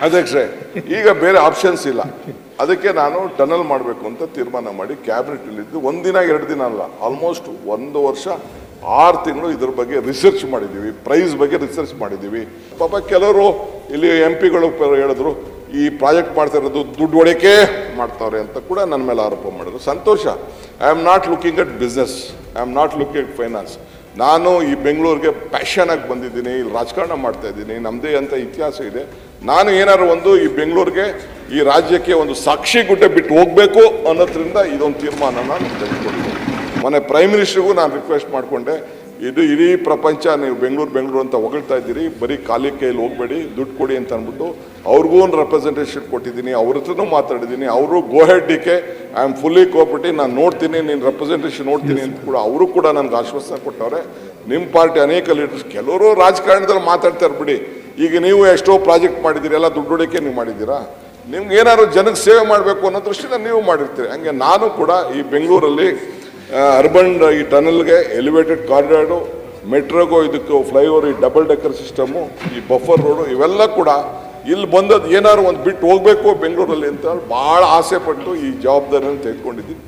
ಅಧ್ಯಕ್ಷರೇ, ಈಗ ಬೇರೆ ಆಪ್ಷನ್ಸ್ ಇಲ್ಲ. ಅದಕ್ಕೆ ನಾನು ಟನಲ್ ಮಾಡಬೇಕು ಅಂತ ತೀರ್ಮಾನ ಮಾಡಿ ಕ್ಯಾಬಿನೆಟಲ್ಲಿದ್ದು ಒಂದಿನ 2 ದಿನ ಅಲ್ಲ, ಆಲ್ಮೋಸ್ಟ್ 1 ವರ್ಷ 6 ತಿಂಗಳು ಇದ್ರ ಬಗ್ಗೆ ರಿಸರ್ಚ್ ಮಾಡಿದ್ದೀವಿ, ಪ್ರೈಸ್ ಬಗ್ಗೆ ರಿಸರ್ಚ್ ಮಾಡಿದ್ದೀವಿ. ಪಾಪ ಕೆಲವರು ಇಲ್ಲಿ MP ಗಳು ಹೇಳಿದ್ರು ಈ ಪ್ರಾಜೆಕ್ಟ್ ಮಾಡ್ತಾ ಇರೋದು ದುಡ್ಡು ಹೊಡೆಕೆ ಮಾಡ್ತಾವ್ರೆ ಅಂತ ಕೂಡ ನನ್ನ ಮೇಲೆ ಆರೋಪ ಮಾಡಿದ್ರು. ಸಂತೋಷ. I am not looking at business, I am not looking at finance. ನಾನು ಈ ಬೆಂಗಳೂರಿಗೆ ಪ್ಯಾಷನ್ ಆಗಿ ಬಂದಿದ್ದೀನಿ, ಇಲ್ಲಿ ರಾಜಕಾರಣ ಮಾಡ್ತಾ ಇದ್ದೀನಿ, ನಮ್ಮದೇ ಅಂತ ಇತಿಹಾಸ ಇದೆ. ನಾನು ಏನಾದ್ರು ಒಂದು ಈ ಬೆಂಗಳೂರಿಗೆ, ಈ ರಾಜ್ಯಕ್ಕೆ ಒಂದು ಸಾಕ್ಷಿ ಗುಡ್ಡೆ ಬಿಟ್ಟು ಹೋಗಬೇಕು ಅನ್ನೋದ್ರಿಂದ ಇದೊಂದು ತೀರ್ಮಾನ ನಾನು ತೆಗೆದುಕೊಂಡಿದ್ದೆ. ಮೊನ್ನೆ ಪ್ರೈಮ್ ಮಿನಿಸ್ಟ್ರಿಗೂ ನಾನು ರಿಕ್ವೆಸ್ಟ್ ಮಾಡಿಕೊಂಡೆ, ಇದು ಇಡೀ ಪ್ರಪಂಚ ನೀವು ಬೆಂಗಳೂರು ಅಂತ ಹೊಗಳ್ತಾ ಇದ್ದೀರಿ, ಬರೀ ಖಾಲಿ ಕೈಯಲ್ಲಿ ಹೋಗಬೇಡಿ, ದುಡ್ಡು ಕೊಡಿ ಅಂತ ಅಂದ್ಬಿಟ್ಟು ಅವ್ರಿಗೂ ಒಂದು ರೆಪ್ರೆಸೆಂಟೇಷನ್ ಕೊಟ್ಟಿದ್ದೀನಿ, ಅವ್ರ ಹತ್ರನೂ ಮಾತಾಡಿದ್ದೀನಿ. ಅವರು go ahead DK, I am fully cooperative, ನಾನು ನೋಡ್ತೀನಿ, ನೀನು ರೆಪ್ರೆಸೆಂಟೇಷನ್ ನೋಡ್ತೀನಿ ಅಂತ ಕೂಡ ಅವರು ಕೂಡ ನನಗೆ ಆಶ್ವಾಸನೆ ಕೊಟ್ಟವ್ರೆ. ನಿಮ್ಮ ಪಾರ್ಟಿ ಅನೇಕ ಲೀಡರ್ಸ್, ಕೆಲವರು ರಾಜಕಾರಣದಲ್ಲಿ ಮಾತಾಡ್ತಾರೆ ಬಿಡಿ. ಈಗ ನೀವು ಎಷ್ಟೋ ಪ್ರಾಜೆಕ್ಟ್ ಮಾಡಿದ್ದೀರಿ, ಎಲ್ಲ ದುಡ್ಡು ಹೊಡಿಕೆ ನೀವು ಮಾಡಿದ್ದೀರಾ. ನಿಮ್ಗೆ ಏನಾದ್ರು ಜನಕ್ಕೆ ಸೇವೆ ಮಾಡಬೇಕು ಅನ್ನೋ ದೃಷ್ಟಿಯಿಂದ ನೀವು ಮಾಡಿರ್ತೀರಿ. ಹಂಗೆ ನಾನು ಕೂಡ ಈ ಬೆಂಗಳೂರಲ್ಲಿ ಅರ್ಬನ್ ಈ ಟನಲ್ಗೆ, ಎಲಿವೇಟೆಡ್ ಕಾರಿಡಾರು, ಮೆಟ್ರೋಗೋ, ಇದಕ್ಕೆ ಫ್ಲೈಓವರ್, ಈ ಡಬಲ್ ಡೆಕ್ಕರ್ ಸಿಸ್ಟಮು, ಈ ಬಫರ್ ರೋಡು, ಇವೆಲ್ಲ ಕೂಡ ಇಲ್ಲಿ ಬಂದದ್ದು ಏನಾದ್ರು ಒಂದು ಬಿಟ್ಟು ಹೋಗಬೇಕು ಬೆಂಗಳೂರಲ್ಲಿ ಅಂತ ಭಾಳ ಆಸೆ ಪಟ್ಟು ಈ ಜವಾಬ್ದಾರಿಯನ್ನು ತೆಗೆದುಕೊಂಡಿದ್ದೀನಿ.